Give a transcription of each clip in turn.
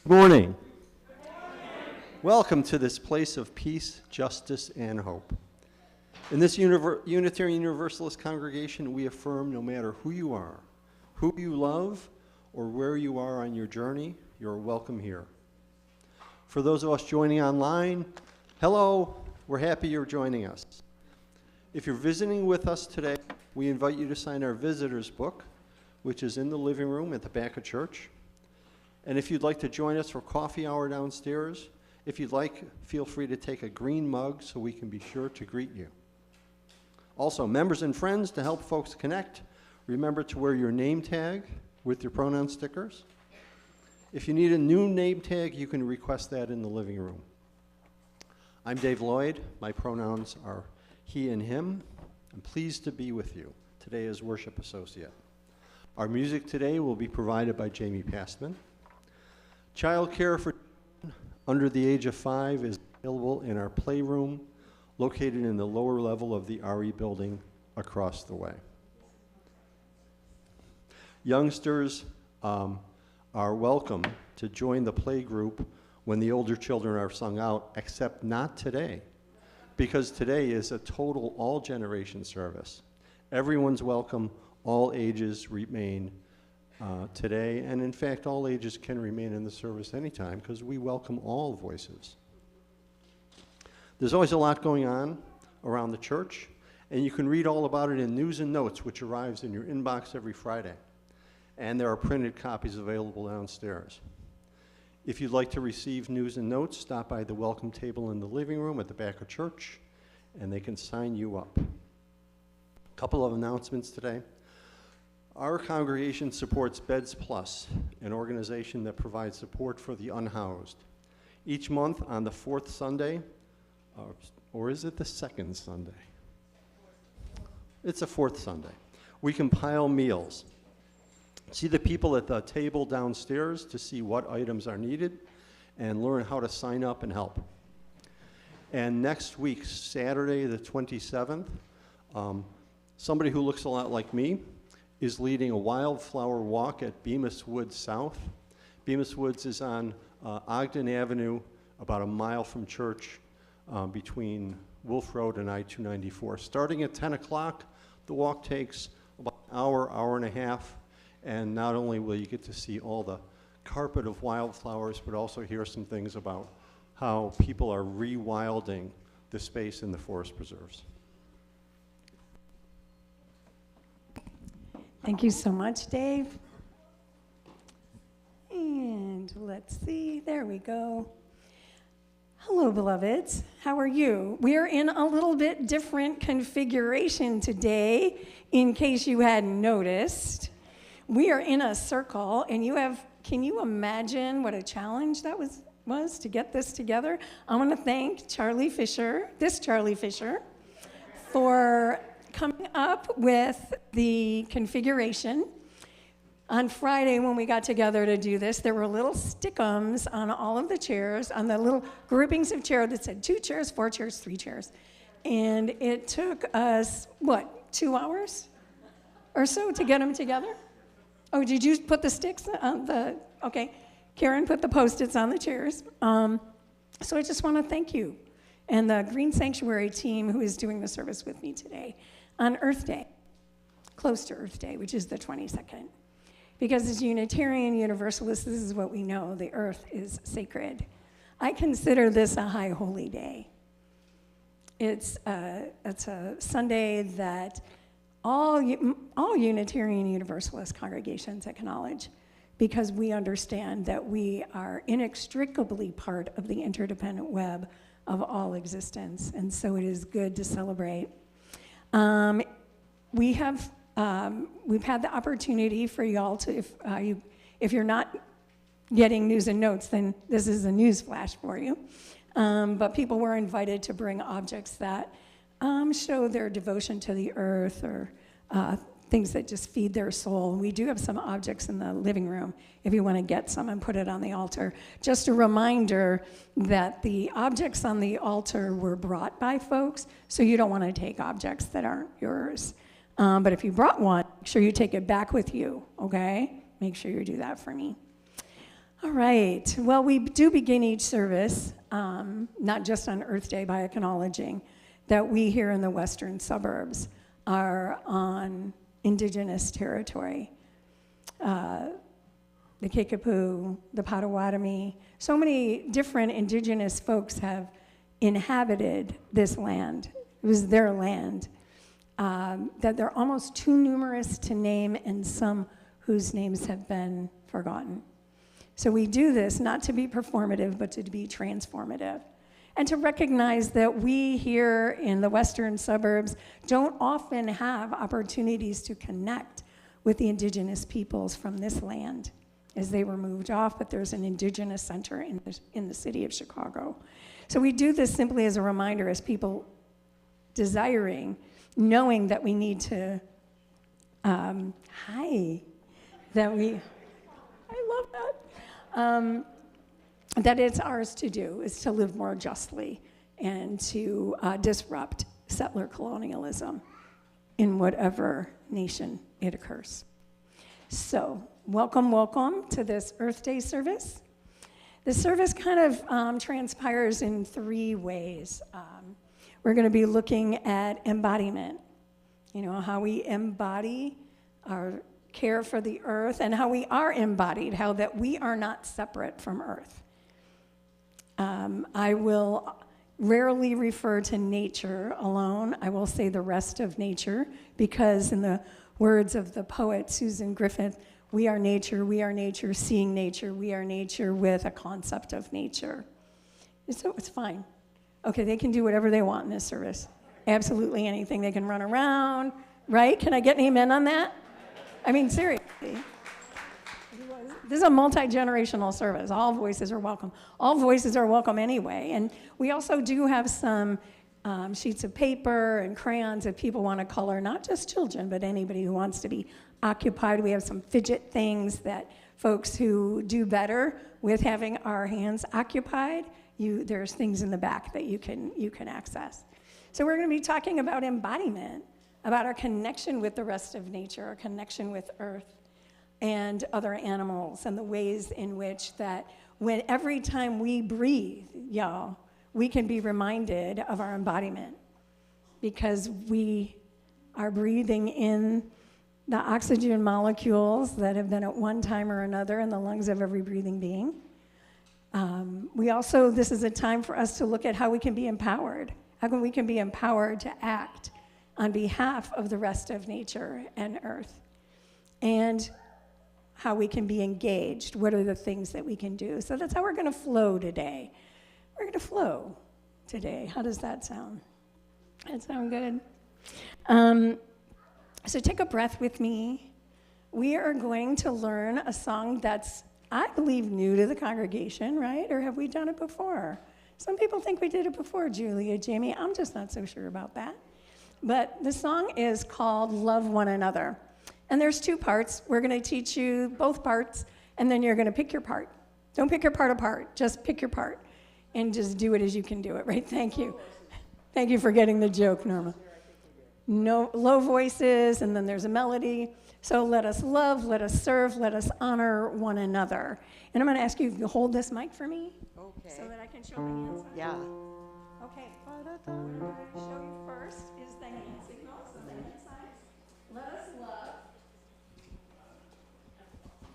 Good morning. Welcome to this place of peace, justice, and hope. In this Unitarian Universalist congregation, we affirm no matter who you are, who you love, or where you are on your journey, you're welcome here. For those of us joining online, hello, we're happy you're joining us. If you're visiting with us today, we invite you to sign our visitor's book, which is in the living room at the back of church. And if you'd like to join us for coffee hour downstairs, if you'd like, feel free to take a green mug so we can be sure to greet you. Also, members and friends, to help folks connect, remember to wear your name tag with your pronoun stickers. If you need a new name tag, you can request that in the living room. I'm Dave Lloyd. My pronouns are he and him. I'm pleased to be with you today as worship associate. Our music today will be provided by Jamie Passman. Child care for under the age of 5 is available in our playroom located in the lower level of the RE building across the way. Youngsters are welcome to join the play group when the older children are sung out, except not today, because today is a total all-generation service. Everyone's welcome, all ages remain today, and in fact, all ages can remain in the service anytime because we welcome all voices. There's always a lot going on around the church, and you can read all about it in News and Notes, which arrives in your inbox every Friday. And there are printed copies available downstairs. If you'd like to receive News and Notes, stop by the welcome table in the living room at the back of church, and they can sign you up. A couple of announcements today. Our congregation supports Beds Plus, an organization that provides support for the unhoused. Each month on the fourth Sunday, or is it the second Sunday? It's the fourth Sunday. We compile meals. See the people at the table downstairs to see what items are needed and learn how to sign up and help. And next week, Saturday the 27th, somebody who looks a lot like me is leading a wildflower walk at Bemis Woods South. Bemis Woods is on Ogden Avenue, about a mile from church, between Wolf Road and I-294. Starting at 10 o'clock, the walk takes about an hour, hour and a half, and not only will you get to see all the carpet of wildflowers, but also hear some things about how people are rewilding the space in the forest preserves. Thank you so much, Dave. And let's see, there we go. Hello, beloveds. How are you? We are in a little bit different configuration today, in case you hadn't noticed. We are in a circle, and can you imagine what a challenge that was to get this together? I want to thank Charlie Fisher, for coming up with the configuration. On Friday, when we got together to do this, there were little stickums on all of the chairs, on the little groupings of chairs that said 2 chairs, 4 chairs, 3 chairs. And it took us, 2 hours or so to get them together? Oh, did you put the sticks on okay. Karen put the Post-its on the chairs. So I just want to thank you and the Green Sanctuary team who is doing the service with me today on Earth Day, close to Earth Day, which is the 22nd. Because as Unitarian Universalists, this is what we know, the earth is sacred. I consider this a high holy day. It's a Sunday that all Unitarian Universalist congregations acknowledge, because we understand that we are inextricably part of the interdependent web of all existence, and so it is good to celebrate. We've had the opportunity for y'all to, if you're not getting News and Notes, then this is a news flash for you. But people were invited to bring objects that show their devotion to the earth, or things that just feed their soul. We do have some objects in the living room if you want to get some and put it on the altar. Just a reminder that the objects on the altar were brought by folks, so you don't want to take objects that aren't yours. But if you brought one, make sure you take it back with you, okay? Make sure you do that for me. All right. Well, we do begin each service, not just on Earth Day, by acknowledging that we here in the western suburbs are on indigenous territory. The Kickapoo, the Potawatomi, so many different indigenous folks have inhabited this land. It was their land. That they're almost too numerous to name, and some whose names have been forgotten. So we do this not to be performative, but to be transformative. And to recognize that we here in the western suburbs don't often have opportunities to connect with the indigenous peoples from this land as they were moved off, but there's an indigenous center in the city of Chicago. So we do this simply as a reminder, as people desiring, knowing that we need to, I love that. That it's ours to do, is to live more justly and to disrupt settler colonialism in whatever nation it occurs. So, welcome to this Earth Day service. The service kind of transpires in three ways. We're going to be looking at embodiment, how we embody our care for the earth and how we are embodied, how that we are not separate from earth. I will rarely refer to nature alone. I will say the rest of nature, because in the words of the poet Susan Griffith, we are nature seeing nature, we are nature with a concept of nature. So it's fine. Okay, they can do whatever they want in this service. Absolutely anything. They can run around, right? Can I get an amen on that? I mean, seriously. This is a multi-generational service. All voices are welcome. All voices are welcome anyway. And we also do have some sheets of paper and crayons if people want to color, not just children, but anybody who wants to be occupied. We have some fidget things that folks who do better with having our hands occupied, there's things in the back that you can access. So we're going to be talking about embodiment, about our connection with the rest of nature, our connection with earth and other animals, and the ways in which that every time we breathe, y'all, we can be reminded of our embodiment, because we are breathing in the oxygen molecules that have been at one time or another in the lungs of every breathing being. This is a time for us to look at how we can be empowered. How we can be empowered to act on behalf of the rest of nature and earth. And how we can be engaged. What are the things that we can do? So that's how we're going to flow today. We're going to flow today. How does that sound? That sound good? So take a breath with me. We are going to learn a song that's, I believe, new to the congregation, right? Or have we done it before? Some people think we did it before, Julia, Jamie. I'm just not so sure about that. But the song is called Love One Another. And there's two parts. We're going to teach you both parts, and then you're going to pick your part. Don't pick your part apart. Just pick your part, and just do it as you can do it, right? Thank you. Thank you for getting the joke, Norma. No low voices, and then there's a melody. So let us love, let us serve, let us honor one another. And I'm going to ask you to hold this mic for me, okay, so that I can show my hands. Yeah. Okay. What I'm going to show you first is the hand signal, so the hand signs. Let us love.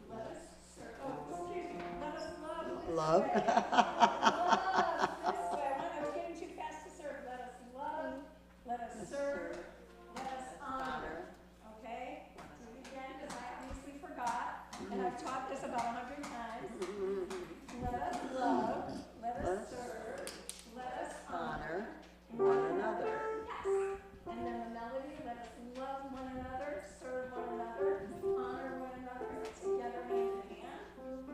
Let us serve. Oh, excuse me. Let us love. Love. Love this way. I was getting too fast to serve. Let us love. Let us serve. Let us honor. Okay? Do it again, because I obviously forgot, and I've taught this about 100 times. Let us love. Let us serve. Let us honor one another. Yes. And then the melody, let us love one another, serve one another, honor one another, together hand in hand.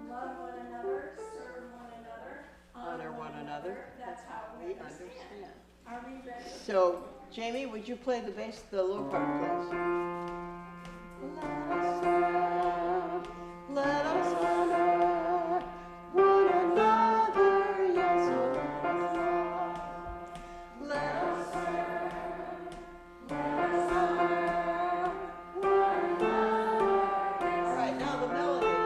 Love one another, serve one another, honor one another. That's how we understand. Are we ready? So, Jamie, would you play the bass, the low part, please? Let us love, let us honor one another, yes, let us love. Let us serve, let us honor one another. All right, now the melody.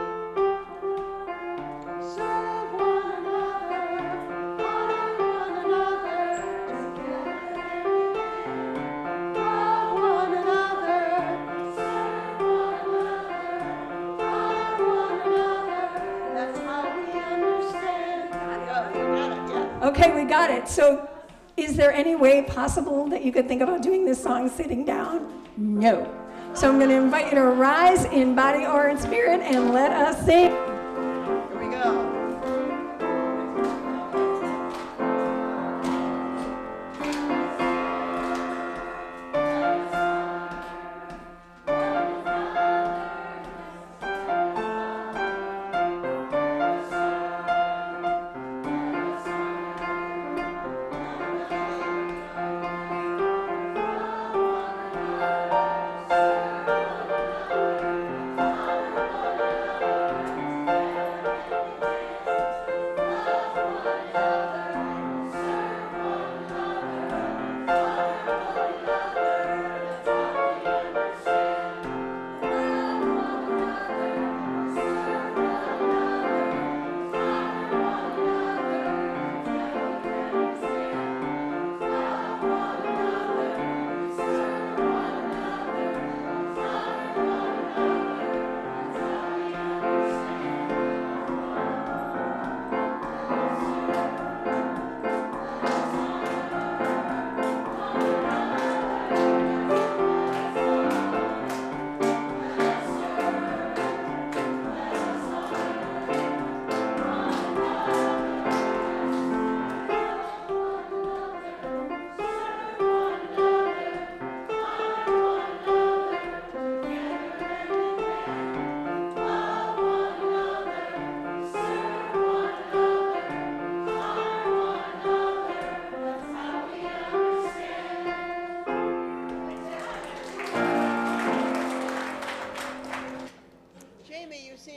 Okay, we got it. So is there any way possible that you could think about doing this song sitting down? No. So I'm going to invite you to rise in body or in spirit and let us sing. Here we go.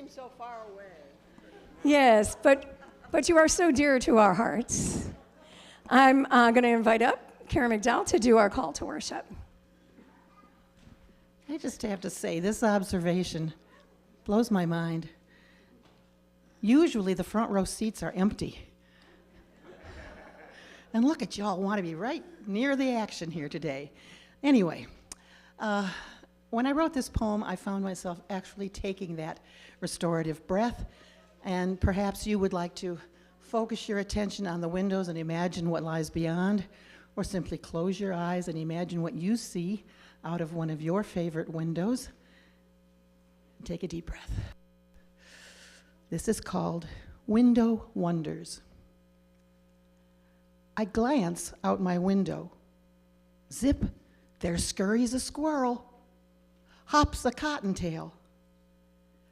So far away. Yes, but you are so dear to our hearts. I'm going to invite up Karen McDowell to do our call to worship. I just have to say, this observation blows my mind. Usually the front row seats are empty. And look at y'all want to be right near the action here today. Anyway, when I wrote this poem, I found myself actually taking that restorative breath, and perhaps you would like to focus your attention on the windows and imagine what lies beyond, or simply close your eyes and imagine what you see out of one of your favorite windows. Take a deep breath. This is called Window Wonders. I glance out my window. Zip, there scurries a squirrel. Hops a cottontail.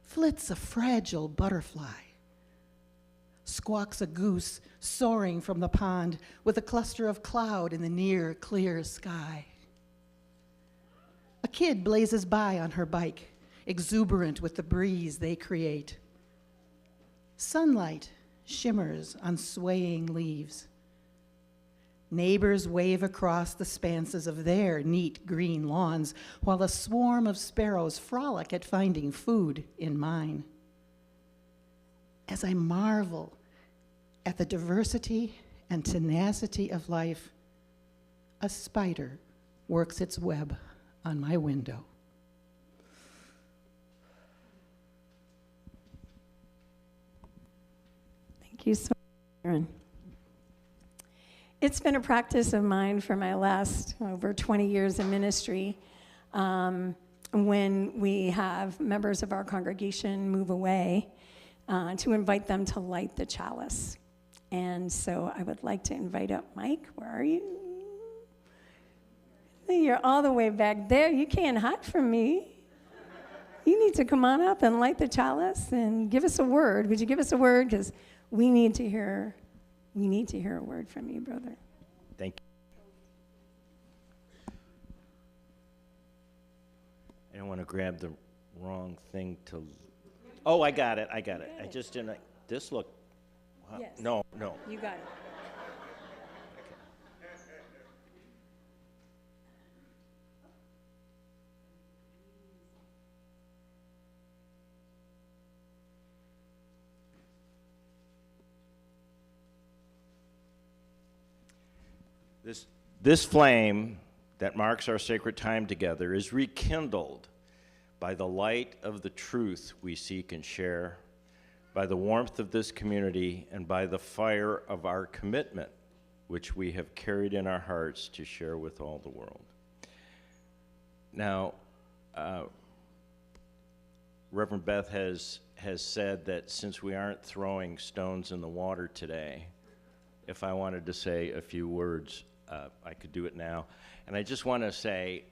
Flits a fragile butterfly. Squawks a goose soaring from the pond with a cluster of cloud in the near clear sky. A kid blazes by on her bike, exuberant with the breeze they create. Sunlight shimmers on swaying leaves. Neighbors wave across the spanses of their neat green lawns, while a swarm of sparrows frolic at finding food in mine. As I marvel at the diversity and tenacity of life, a spider works its web on my window. Thank you so much, Karen. It's been a practice of mine for my last over 20 years in ministry. When we have members of our congregation move away, to invite them to light the chalice. And so I would like to invite up Mike. Where are you? You're all the way back there. You can't hide from me. You need to come on up and light the chalice and give us a word. Would you give us a word? Because we need to hear a word from you, brother. Thank you. I don't want to grab the wrong thing to... Oh, I got it. I just didn't... This look... Wow. Yes. No. You got it. This flame that marks our sacred time together is rekindled by the light of the truth we seek and share, by the warmth of this community and by the fire of our commitment, which we have carried in our hearts to share with all the world. Now, Reverend Beth has said that since we aren't throwing stones in the water today, if I wanted to say a few words, I could do it now. And I just want to say,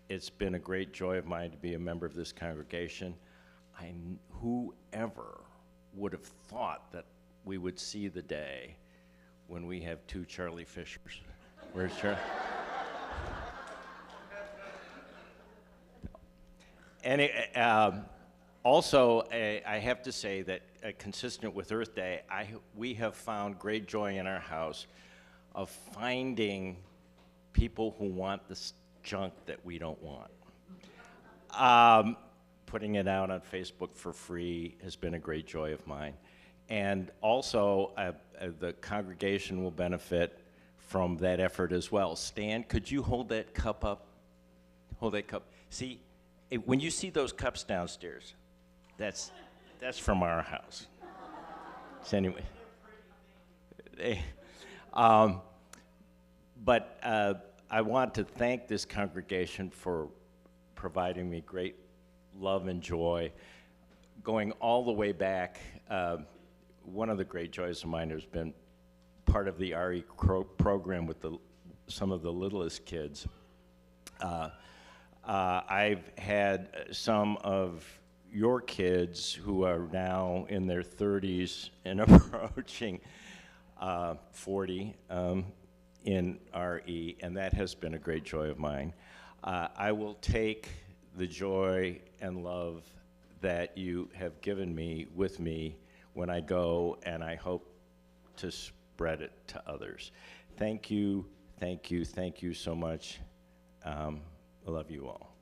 it's been a great joy of mine to be a member of this congregation. Whoever would have thought that we would see the day when we have two Charlie Fishers? Where's Charlie? And also, I have to say that consistent with Earth Day, we have found great joy in our house of finding people who want this junk that we don't want. Putting it out on Facebook for free has been a great joy of mine. And also, the congregation will benefit from that effort as well. Stan, could you hold that cup up? Hold that cup. See, when you see those cups downstairs, that's from our house. So anyway, but I want to thank this congregation for providing me great love and joy. Going all the way back, one of the great joys of mine has been part of the RE program with some of the littlest kids. I've had some of your kids who are now in their 30s and approaching 40 in RE, and that has been a great joy of mine. I will take the joy and love that you have given me with me when I go, and I hope to spread it to others. Thank you, thank you, thank you so much. I love you all.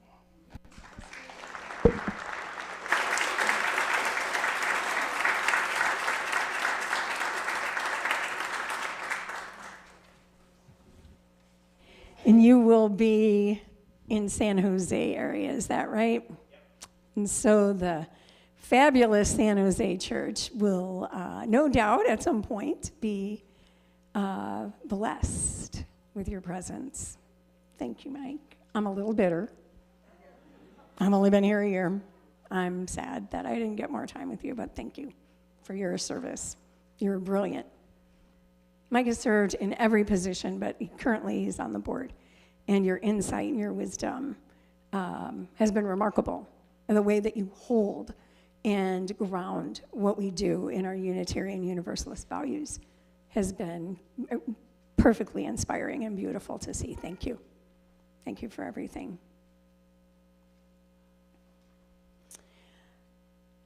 And you will be in San Jose area, is that right? Yep. And so the fabulous San Jose church will no doubt at some point be blessed with your presence. Thank you, Mike. I'm a little bitter. I've only been here a year. I'm sad that I didn't get more time with you, but thank you for your service. You're brilliant. Mike has served in every position, but currently he's on the board. And your insight and your wisdom has been remarkable. And the way that you hold and ground what we do in our Unitarian Universalist values has been perfectly inspiring and beautiful to see. Thank you. Thank you for everything.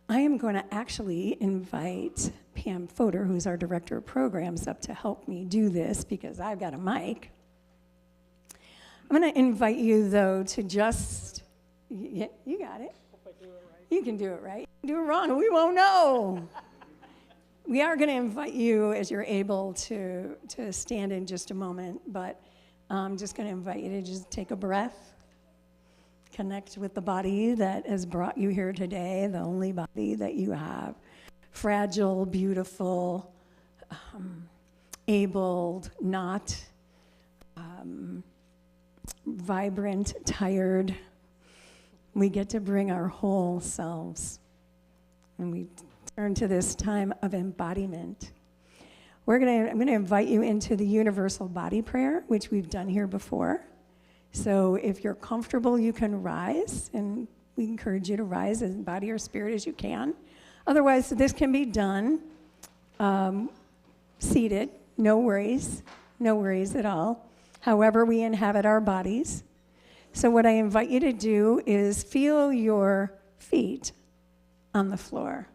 I am going to actually invite Pam Fodor, who's our director of programs, up to help me do this because I've got a mic. I'm going to invite you, though, to just, you got it. Hope I do it right. You can do it right. You can do it wrong, we won't know. We are going to invite you, as you're able, to stand in just a moment, but I'm just going to invite you to just take a breath, connect with the body that has brought you here today, the only body that you have. Fragile, beautiful, abled, not vibrant, tired. We get to bring our whole selves. And we turn to this time of embodiment. I'm going to invite you into the universal body prayer, which we've done here before. So if you're comfortable, you can rise, and we encourage you to rise in body or spirit as you can. Otherwise, this can be done seated, no worries at all. However we inhabit our bodies. So what I invite you to do is feel your feet on the floor,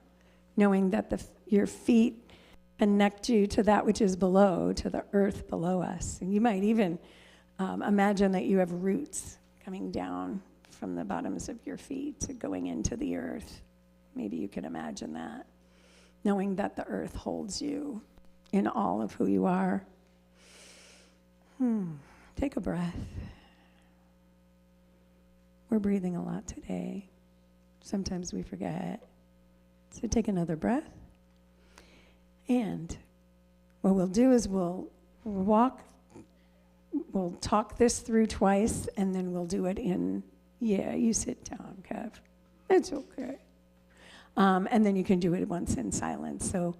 knowing that your feet connect you to that which is below, to the earth below us. And you might even imagine that you have roots coming down from the bottoms of your feet going into the earth. Maybe you can imagine that, knowing that the earth holds you in all of who you are. Take a breath. We're breathing a lot today. Sometimes we forget. So take another breath. And what we'll do is we'll talk this through twice, and then we'll do it in, yeah, you sit down, Kev. It's okay. And then you can do it once in silence. So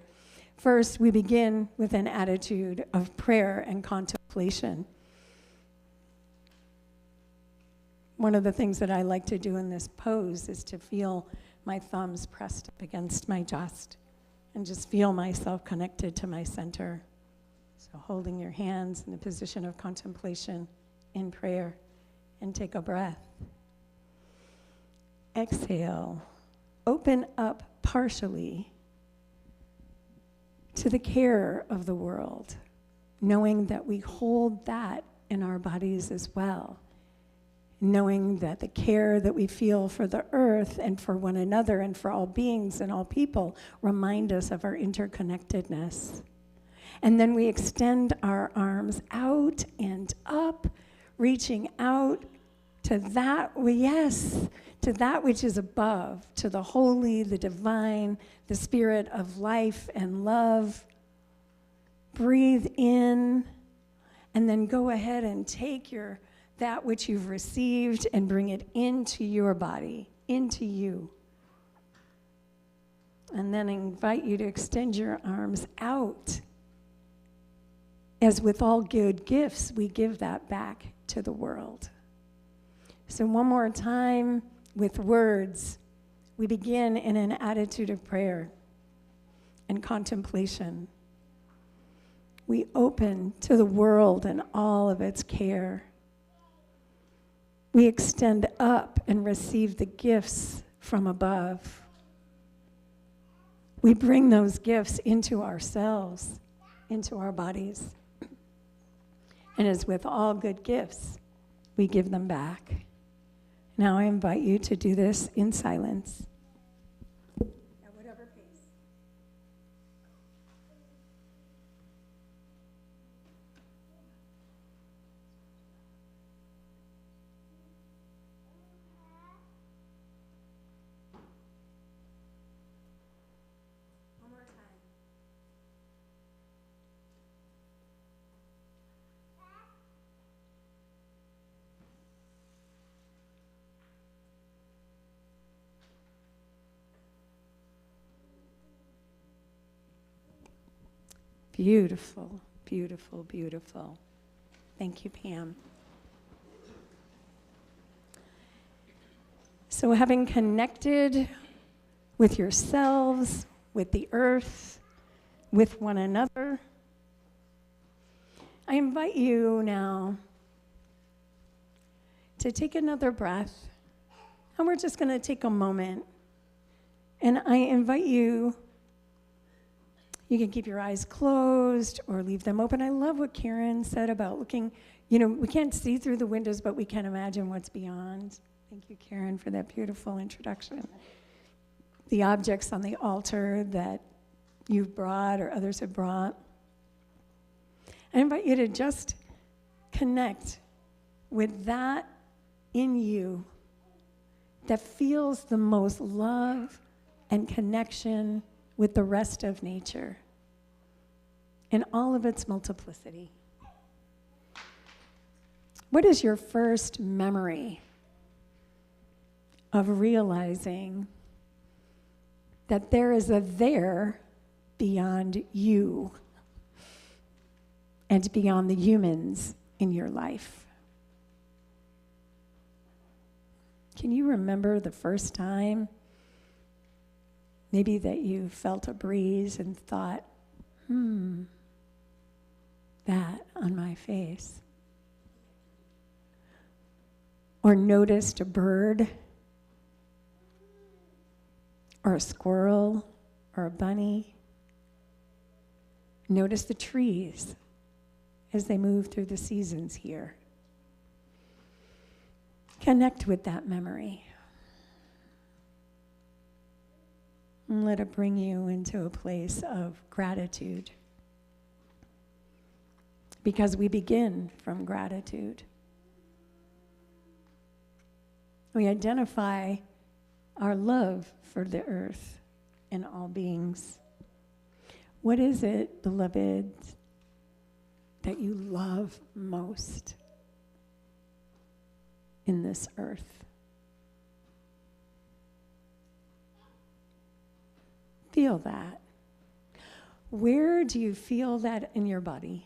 first, we begin with an attitude of prayer and contemplation. One of the things that I like to do in this pose is to feel my thumbs pressed up against my chest and just feel myself connected to my center. So holding your hands in a position of contemplation in prayer, and take a breath. Exhale. Open up partially to the care of the world, knowing that we hold that in our bodies as well. Knowing that the care that we feel for the earth and for one another and for all beings and all people remind us of our interconnectedness. And then we extend our arms out and up, reaching out to that, to that which is above, to the holy, the divine, the spirit of life and love. Breathe in, and then go ahead and take that which you've received and bring it into your body, into you. And then invite you to extend your arms out. As with all good gifts, we give that back to the world. So one more time with words, we begin in an attitude of prayer and contemplation. We open to the world and all of its care. We extend up and receive the gifts from above. We bring those gifts into ourselves, into our bodies. And as with all good gifts, we give them back. Now I invite you to do this in silence. At whatever pace. One more time. Beautiful, beautiful, beautiful. Thank you, Pam. So having connected with yourselves, with the earth, with one another, I invite you now to take another breath, and we're just going to take a moment. And I invite you can keep your eyes closed or leave them open. I love what Karen said about looking, we can't see through the windows, but we can imagine what's beyond. Thank you, Karen, for that beautiful introduction. The objects on the altar that you've brought or others have brought. I invite you to just connect with that in you that feels the most love and connection with the rest of nature in all of its multiplicity. What is your first memory of realizing that there is a there beyond you and beyond the humans in your life? Can you remember the first time maybe that you felt a breeze and thought, that on my face? Or noticed a bird, or a squirrel, or a bunny? Notice the trees as they move through the seasons here. Connect with that memory. And let it bring you into a place of gratitude. Because we begin from gratitude. We identify our love for the earth and all beings. What is it, beloved, that you love most in this earth? Feel that. Where do you feel that in your body?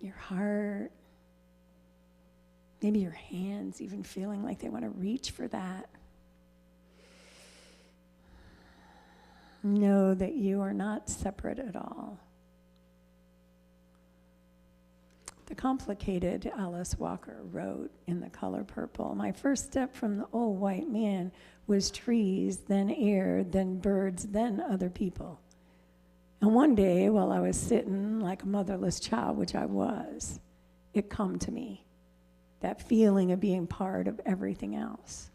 Your heart, maybe your hands even feeling like they want to reach for that. Know that you are not separate at all. The complicated Alice Walker wrote in The Color Purple, my first step from the old white man was trees, then air, then birds, then other people. And one day, while I was sitting like a motherless child, which I was, it come to me, that feeling of being part of everything else.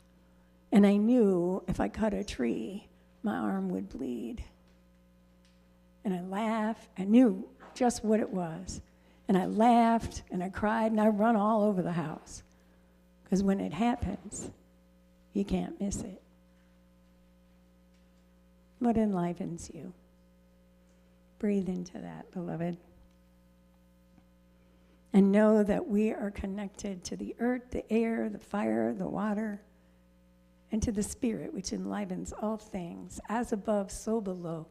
And I knew if I cut a tree, my arm would bleed. And I laughed. I knew just what it was. And I laughed, and I cried, and I run all over the house. Because when it happens, you can't miss it. What enlivens you? Breathe into that, beloved. And know that we are connected to the earth, the air, the fire, the water, and to the spirit, which enlivens all things, as above, so below.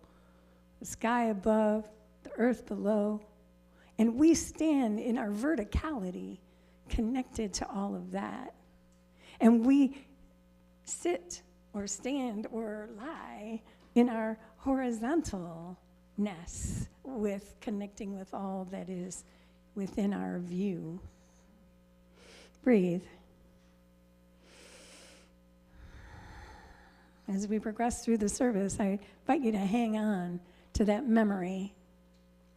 The sky above, the earth below. And we stand in our verticality connected to all of that. And we sit or stand or lie in our horizontalness with connecting with all that is within our view. Breathe. As we progress through the service, I invite you to hang on to that memory.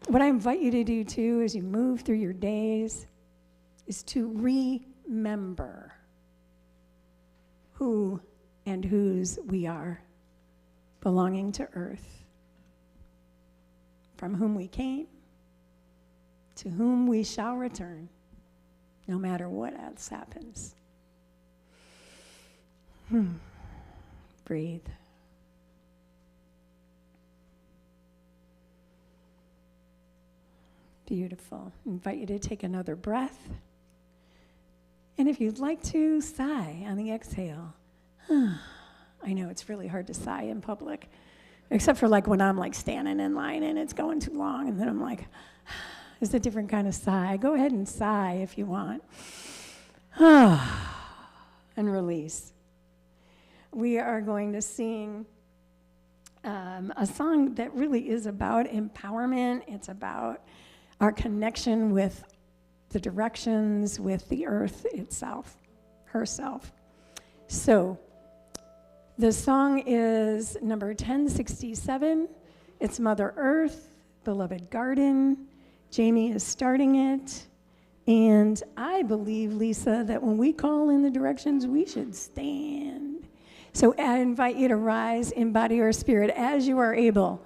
What I invite you to do, too, as you move through your days, is to remember who and whose we are, belonging to earth, from whom we came, to whom we shall return, no matter what else happens. Breathe. Beautiful. I invite you to take another breath. And if you'd like to, sigh on the exhale. I know it's really hard to sigh in public, except for like when I'm like standing in line and it's going too long, and then I'm like, it's a different kind of sigh. Go ahead and sigh if you want. And release. We are going to sing a song that really is about empowerment. It's about our connection with the directions, with the earth itself, herself. So the song is number 1067. It's Mother Earth, Beloved Garden. Jamie is starting it. And I believe, Lisa, that when we call in the directions, we should stand. So I invite you to rise in body or spirit as you are able.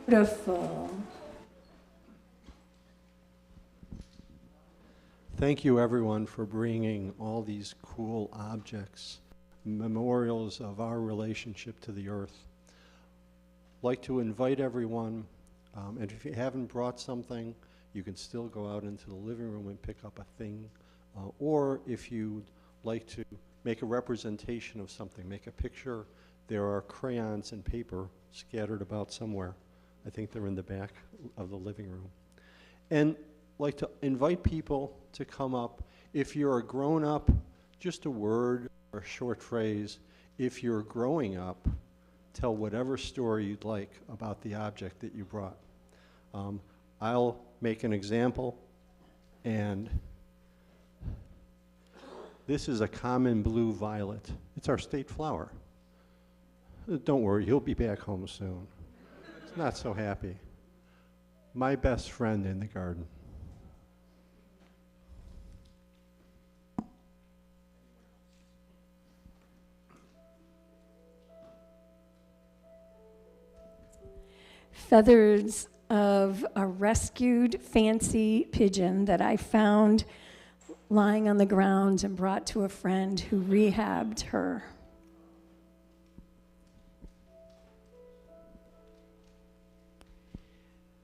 Beautiful. Thank you, everyone, for bringing all these cool objects, memorials of our relationship to the earth. I'd like to invite everyone, and if you haven't brought something, you can still go out into the living room and pick up a thing. Or if you'd like to make a representation of something, make a picture, there are crayons and paper scattered about somewhere. I think they're in the back of the living room. And like to invite people to come up. If you're a grown-up, just a word or a short phrase. If you're growing up, tell whatever story you'd like about the object that you brought. I'll make an example, and this is a common blue violet. It's our state flower. Don't worry, you'll be back home soon. It's not so happy. My best friend in the garden. Feathers of a rescued fancy pigeon that I found lying on the ground and brought to a friend who rehabbed her.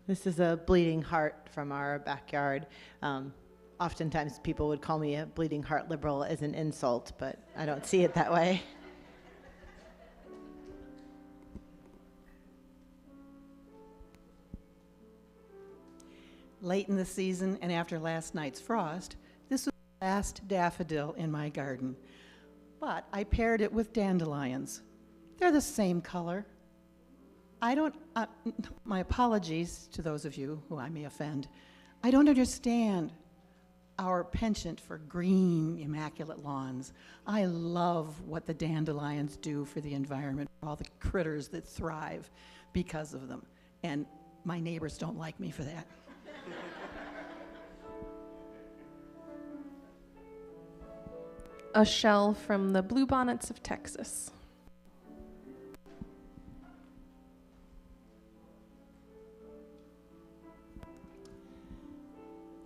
This is a bleeding heart from our backyard. Oftentimes people would call me a bleeding heart liberal as an insult, but I don't see it that way. Late in the season and after last night's frost, this was the last daffodil in my garden. But I paired it with dandelions. They're the same color. My apologies to those of you who I may offend. I don't understand our penchant for green, immaculate lawns. I love what the dandelions do for the environment, all the critters that thrive because of them. And my neighbors don't like me for that. A shell from the bluebonnets of Texas.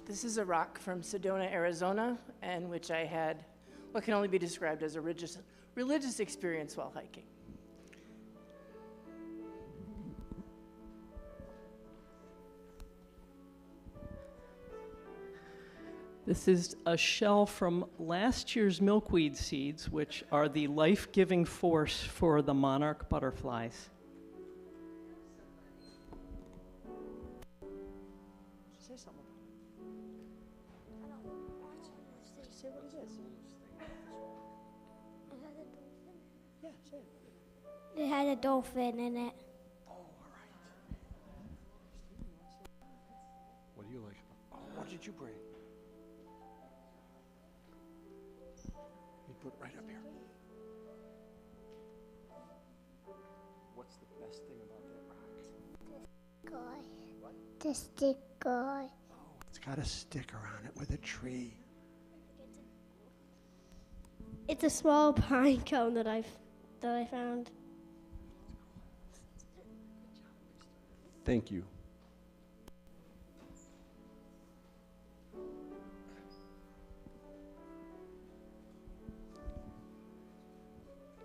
This is a rock from Sedona, Arizona, and which I had what can only be described as a religious experience while hiking. This is a shell from last year's milkweed seeds, which are the life-giving force for the monarch butterflies. Say something. Say what it is. Yeah, say it. It had a dolphin in it. What do you like? Oh, what did you bring? You put it right up here. What's the best thing about that rock? Guy. The stick guy. Oh, it's got a sticker on it with a tree. It's a small pine cone that I found. Thank you.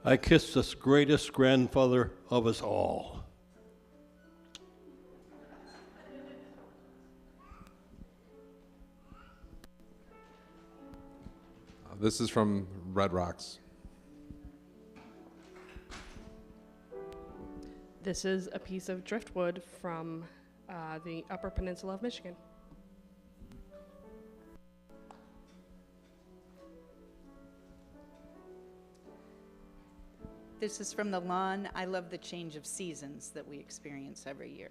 I kissed the greatest grandfather of us all. This is from Red Rocks. This is a piece of driftwood from the Upper Peninsula of Michigan. This is from the lawn. I love the change of seasons that we experience every year.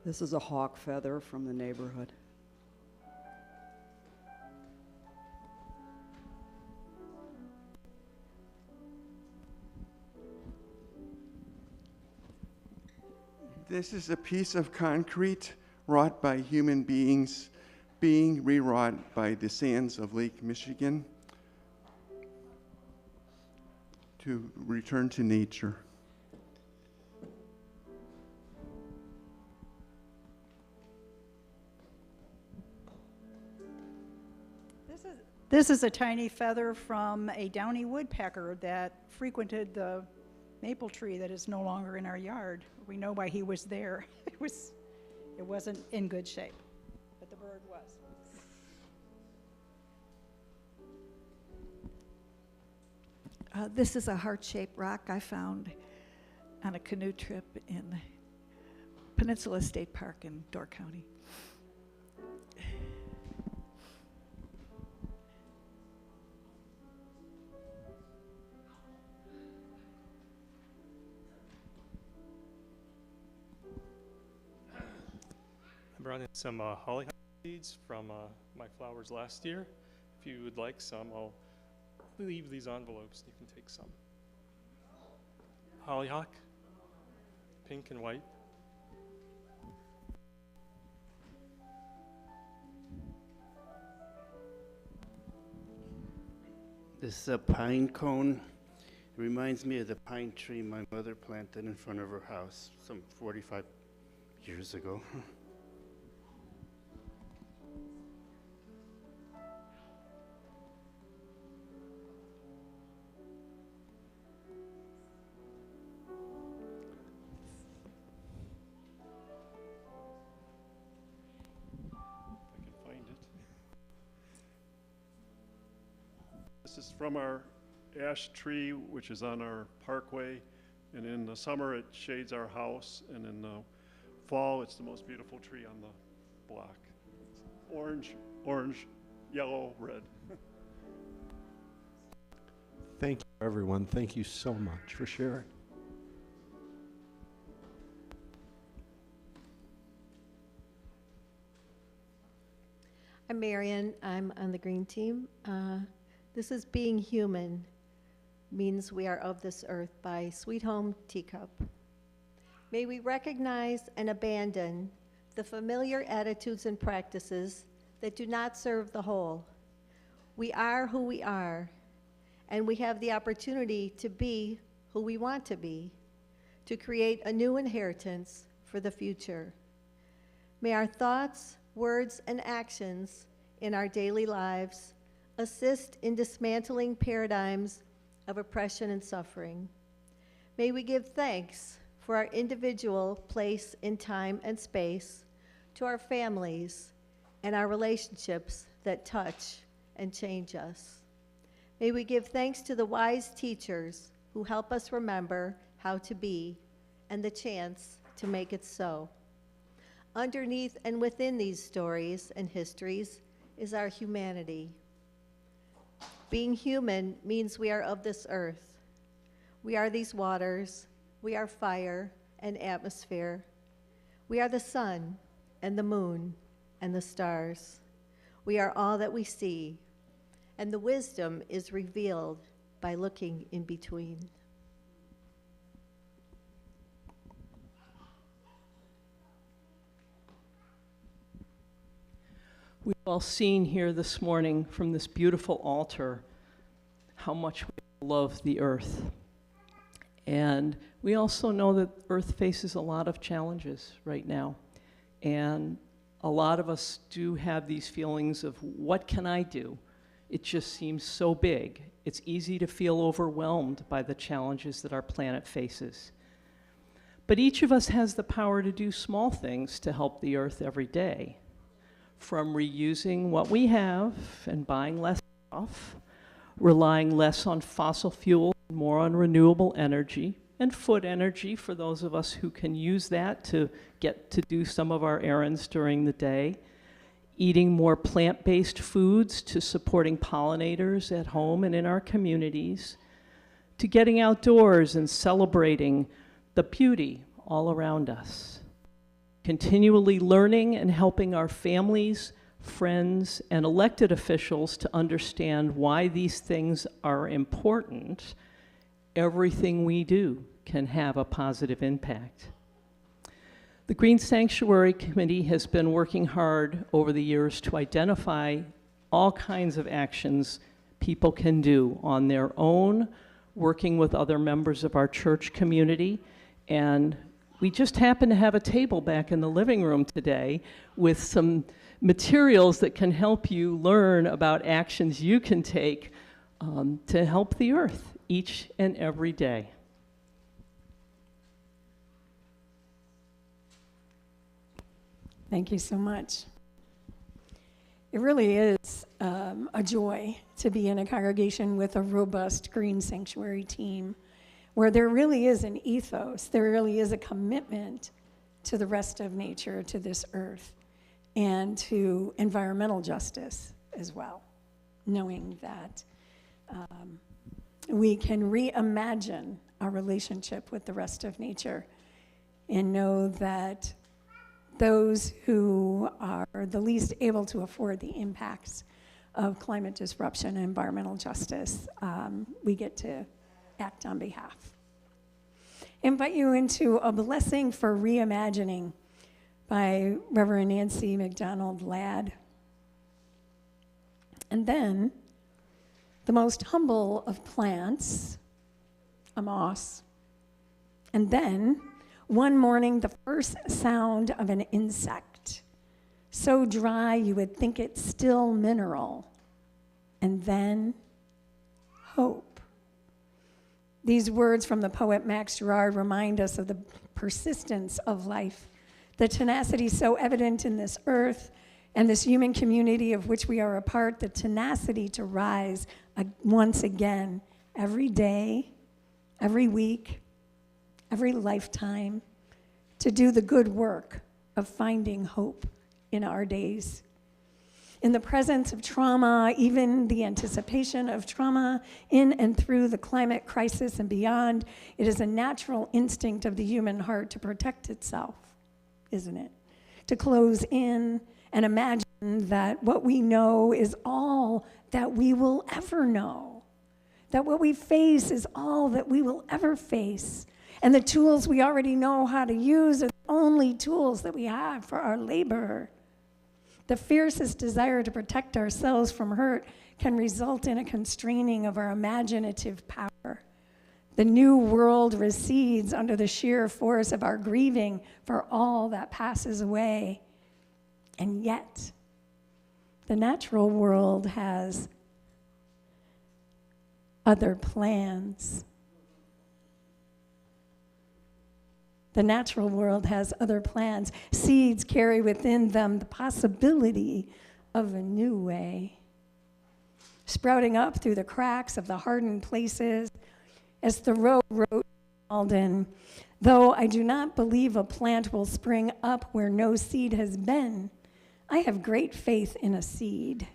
This is a hawk feather from the neighborhood. This is a piece of concrete wrought by human beings, being rewrought by the sands of Lake Michigan. to return to nature. This is a tiny feather from a downy woodpecker that frequented the maple tree that is no longer in our yard. We know why he was there. It wasn't in good shape, but the bird was. This is a heart-shaped rock I found on a canoe trip in Peninsula State Park in Door County. I brought in some hollyhock seeds from my flowers last year. If you would like some, I'll leave these envelopes. You can take some. Hollyhock, pink and white. This is a pine cone. It reminds me of the pine tree my mother planted in front of her house some 45 years ago. This is from our ash tree, which is on our parkway, and in the summer it shades our house, and in the fall it's the most beautiful tree on the block. Orange, orange, yellow, red. Thank you, everyone. Thank you so much for sharing. I'm Marion. I'm on the green team. This is Being Human, Means We Are of This Earth by Sweet Home Teacup. May we recognize and abandon the familiar attitudes and practices that do not serve the whole. We are who we are, and we have the opportunity to be who we want to be, to create a new inheritance for the future. May our thoughts, words, and actions in our daily lives assist in dismantling paradigms of oppression and suffering. May we give thanks for our individual place in time and space, to our families and our relationships that touch and change us. May we give thanks to the wise teachers who help us remember how to be and the chance to make it so. Underneath and within these stories and histories is our humanity. Being human means we are of this earth. We are these waters. We are fire and atmosphere. We are the sun and the moon and the stars. We are all that we see, and the wisdom is revealed by looking in between. We've all seen here this morning from this beautiful altar how much we love the earth. And we also know that earth faces a lot of challenges right now. And a lot of us do have these feelings of, what can I do? It just seems so big. It's easy to feel overwhelmed by the challenges that our planet faces. But each of us has the power to do small things to help the earth every day. From reusing what we have and buying less stuff, relying less on fossil fuels, more on renewable energy, and foot energy for those of us who can use that to get to do some of our errands during the day, eating more plant-based foods, to supporting pollinators at home and in our communities, to getting outdoors and celebrating the beauty all around us. Continually learning and helping our families, friends, and elected officials to understand why these things are important, everything we do can have a positive impact. The Green Sanctuary Committee has been working hard over the years to identify all kinds of actions people can do on their own working with other members of our church community. And we just happen to have a table back in the living room today with some materials that can help you learn about actions you can take to help the earth each and every day. Thank you so much. It really is a joy to be in a congregation with a robust green sanctuary team where there really is an ethos, there really is a commitment to the rest of nature, to this earth, and to environmental justice as well, knowing that we can reimagine our relationship with the rest of nature and know that those who are the least able to afford the impacts of climate disruption and environmental justice, we get to act on behalf. Invite you into a blessing for reimagining by Reverend Nancy McDonald Ladd. And then the most humble of plants, a moss. And then one morning, the first sound of an insect, so dry you would think it's still mineral. And then hope. These words from the poet Max Gerard remind us of the persistence of life, the tenacity so evident in this earth and this human community of which we are a part, the tenacity to rise once again every day, every week, every lifetime, to do the good work of finding hope in our days. In the presence of trauma, even the anticipation of trauma in and through the climate crisis and beyond, it is a natural instinct of the human heart to protect itself, isn't it? To close in and imagine that what we know is all that we will ever know, that what we face is all that we will ever face, and the tools we already know how to use are the only tools that we have for our labor. The fiercest desire to protect ourselves from hurt can result in a constraining of our imaginative power. The new world recedes under the sheer force of our grieving for all that passes away. And yet, the natural world has other plans. The natural world has other plans. Seeds carry within them the possibility of a new way, sprouting up through the cracks of the hardened places. As Thoreau wrote, Alden, though I do not believe a plant will spring up where no seed has been, I have great faith in a seed.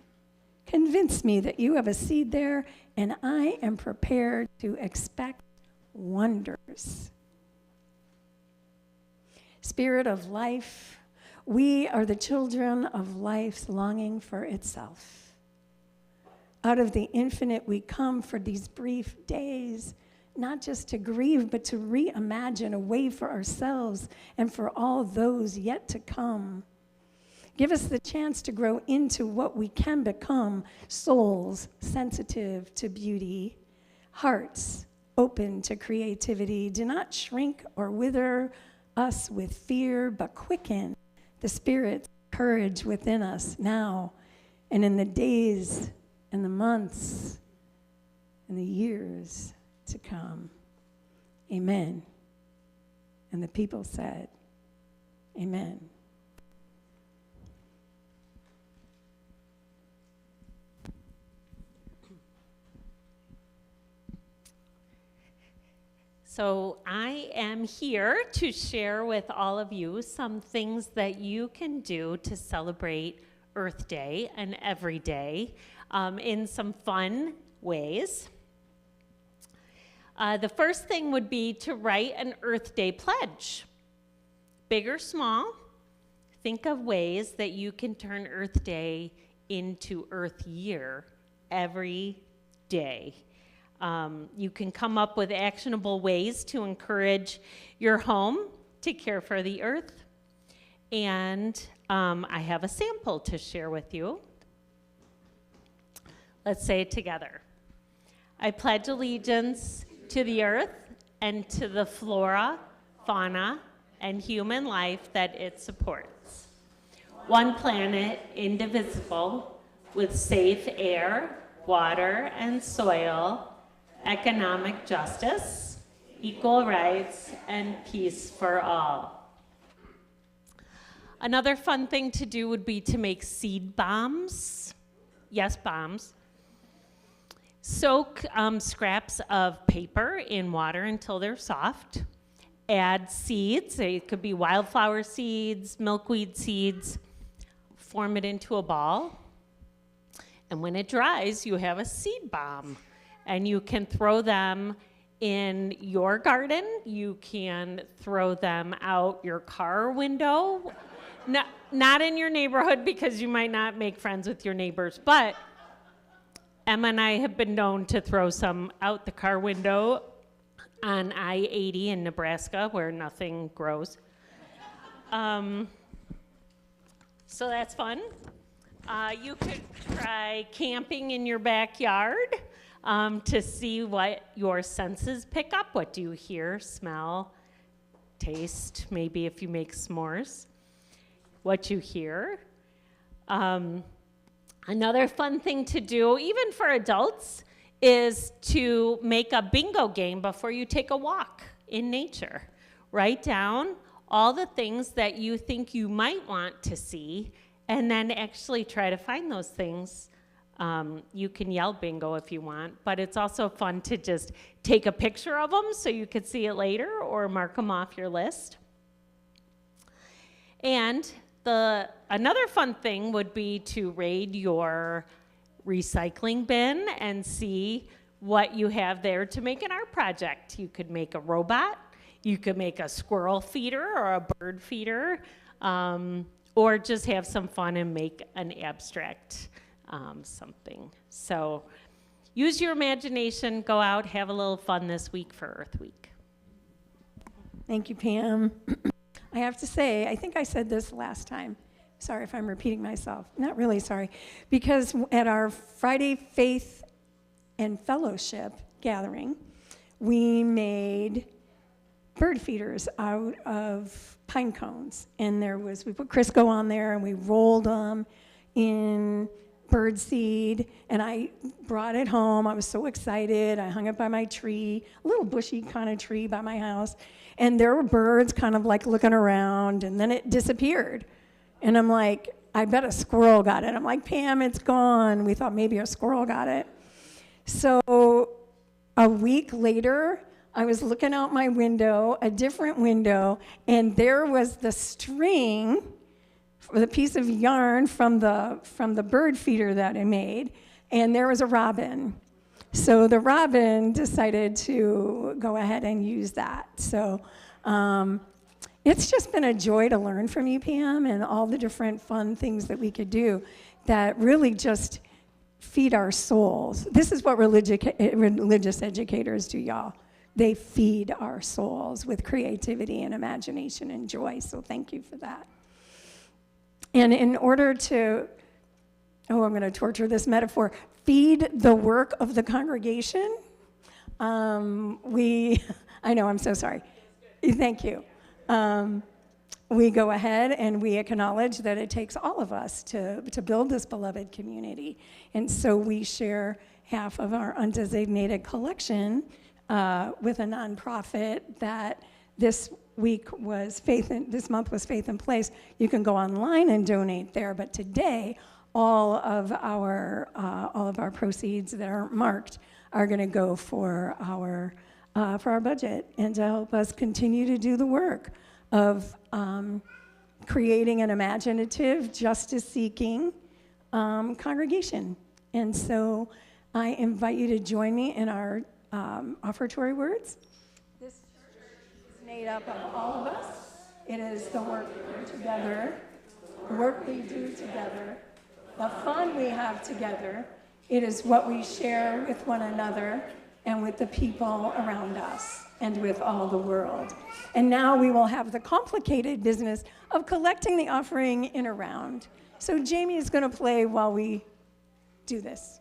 Convince me that you have a seed there, and I am prepared to expect wonders. Spirit of life, we are the children of life's longing for itself. Out of the infinite we come for these brief days, not just to grieve, but to reimagine a way for ourselves and for all those yet to come. Give us the chance to grow into what we can become, souls sensitive to beauty, hearts open to creativity. Do not shrink or wither us with fear, but quicken the Spirit's courage within us now and in the days and the months and the years to come. Amen. And the people said, amen. So I am here to share with all of you some things that you can do to celebrate Earth Day and every day in some fun ways. The first thing would be to write an Earth Day pledge. Big or small, think of ways that you can turn Earth Day into Earth Year every day. You can come up with actionable ways to encourage your home to care for the earth. And I have a sample to share with you. Let's say it together. I pledge allegiance to the earth and to the flora, fauna, and human life that it supports. One planet, indivisible, with safe air, water, and soil, economic justice, equal rights, and peace for all. Another fun thing to do would be to make seed bombs. Yes, bombs. Soak scraps of paper in water until they're soft. Add seeds, it could be wildflower seeds, milkweed seeds. Form it into a ball. And when it dries, you have a seed bomb. And you can throw them in your garden. You can throw them out your car window. Not in your neighborhood because you might not make friends with your neighbors, but Emma and I have been known to throw some out the car window on I-80 in Nebraska where nothing grows. So that's fun. You could try camping in your backyard to see what your senses pick up. What do you hear, smell, taste, maybe if you make s'mores, what you hear. Another fun thing to do, even for adults, is to make a bingo game before you take a walk in nature. Write down all the things that you think you might want to see, and then actually try to find those things. You can yell bingo if you want, but it's also fun to just take a picture of them so you could see it later or mark them off your list. And another fun thing would be to raid your recycling bin and see what you have there to make an art project. You could make a robot, you could make a squirrel feeder or a bird feeder, or just have some fun and make an abstract something. So use your imagination, go out, have a little fun this week for Earth Week. Thank you, Pam. I have to say, I think I said this last time. Sorry if I'm repeating myself. Not really sorry. Because at our Friday Faith and Fellowship gathering, we made bird feeders out of pine cones. And we put Crisco on there and we rolled them in bird seed. And I brought it home. I was so excited. I hung it by my tree, a little bushy kind of tree by my house. And there were birds kind of like looking around, and then it disappeared. And I'm like, I bet a squirrel got it. I'm like, Pam, it's gone. We thought maybe a squirrel got it. So a week later, I was looking out my window, a different window, and there was the string, the piece of yarn from the bird feeder that I made, and there was a robin. So the robin decided to go ahead and use that. So it's just been a joy to learn from you, Pam, and all the different fun things that we could do that really just feed our souls. This is what religious educators do, y'all. They feed our souls with creativity and imagination and joy. So thank you for that. And in order to, I'm going to torture this metaphor, feed the work of the congregation, I know, I'm so sorry. Thank you. We go ahead and we acknowledge that it takes all of us to build this beloved community. And so we share half of our undesignated collection with a nonprofit that this month was Faith in Place. You can go online and donate there, but today all of our proceeds that aren't marked are going to go for our budget and to help us continue to do the work of creating an imaginative, justice-seeking congregation. And so I invite you to join me in our offertory words. This church is made up of all of us. It is the work we do together, the work we do together, the fun we have together. It is what we share with one another and with the people around us and with all the world. And now we will have the complicated business of collecting the offering in a round. So Jamie is going to play while we do this.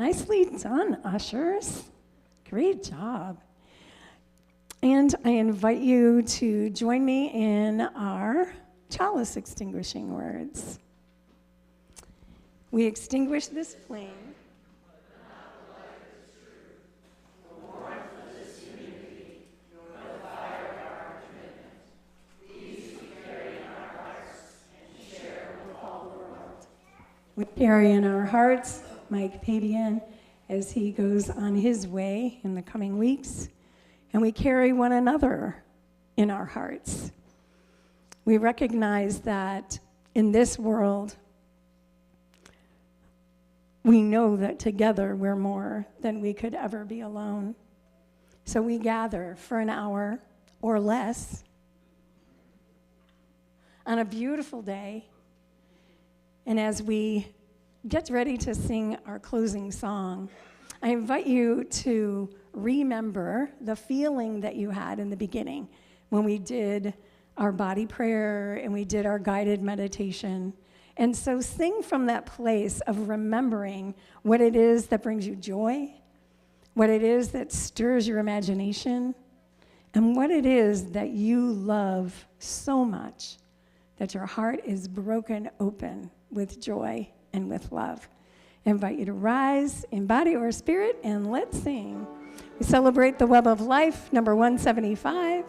Nicely done, ushers. Great job. And I invite you to join me in our chalice extinguishing words. We extinguish this flame. We carry in our hearts Mike Pabian as he goes on his way in the coming weeks, and we carry one another in our hearts. We recognize that in this world, we know that together we're more than we could ever be alone. So we gather for an hour or less on a beautiful day. And as we get ready to sing our closing song, I invite you to remember the feeling that you had in the beginning when we did our body prayer and we did our guided meditation. And so sing from that place of remembering what it is that brings you joy, what it is that stirs your imagination, and what it is that you love so much that your heart is broken open with joy and with love. I invite you to rise in body or spirit, and let's sing. We celebrate the web of life, number 175.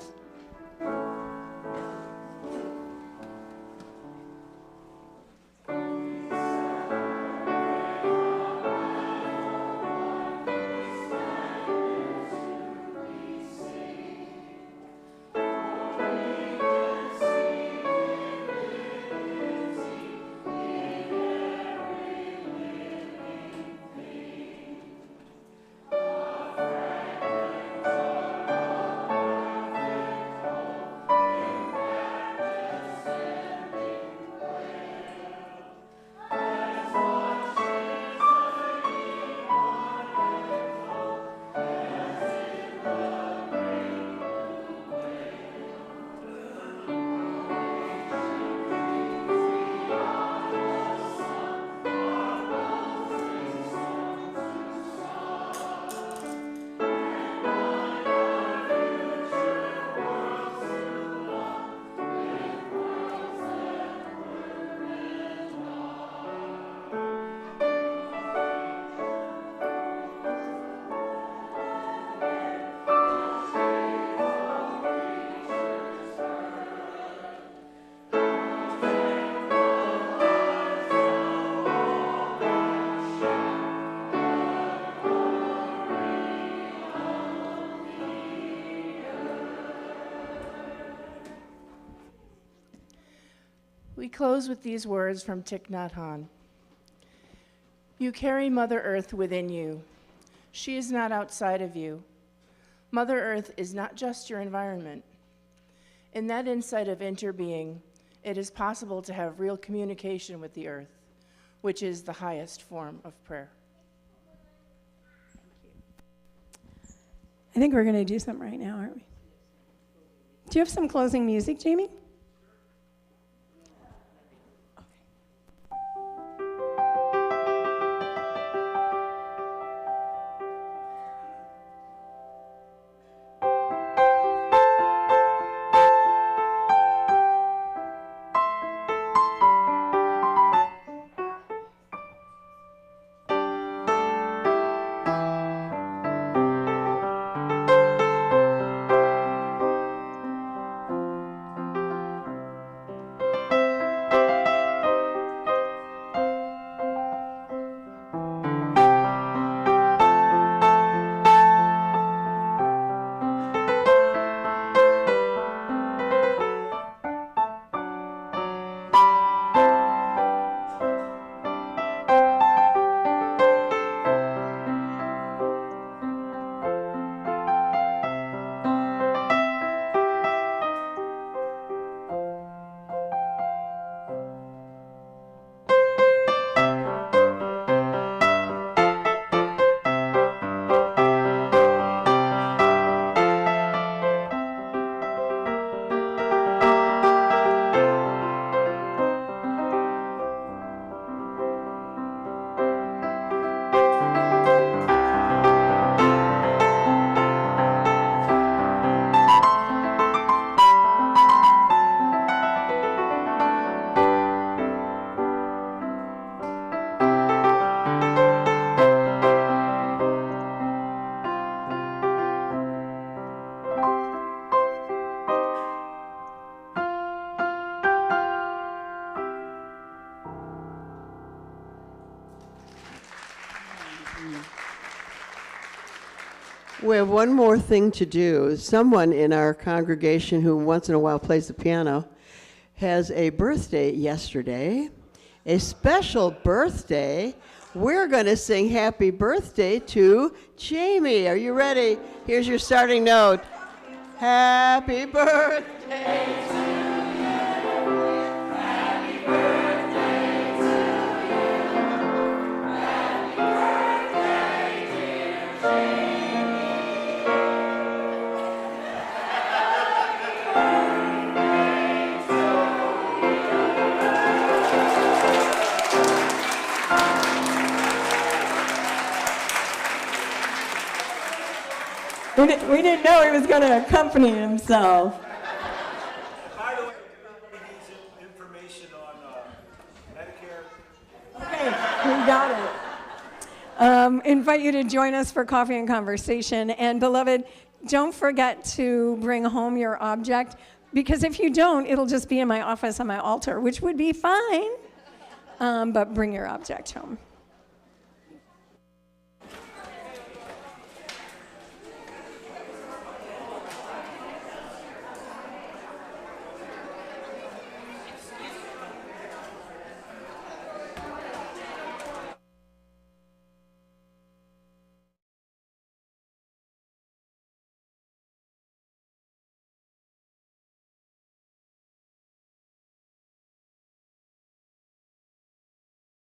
We close with these words from Thich Nhat Hanh. You carry Mother Earth within you. She is not outside of you. Mother Earth is not just your environment. In that insight of interbeing, it is possible to have real communication with the earth, which is the highest form of prayer. I think we're going to do something right now, aren't we? Do you have some closing music, Jamie? We have one more thing to do. Someone in our congregation who once in a while plays the piano has a birthday yesterday, a special birthday. We're going to sing happy birthday to Jamie. Are you ready? Here's your starting note. Happy birthday to you. Happy birthday to you. Happy birthday, dear Jamie. We didn't know he was going to accompany himself. By the way, everybody needs information on Medicare. Okay, we got it. Invite you to join us for coffee and conversation. And beloved, don't forget to bring home your object, because if you don't, it'll just be in my office on my altar, which would be fine. But bring your object home.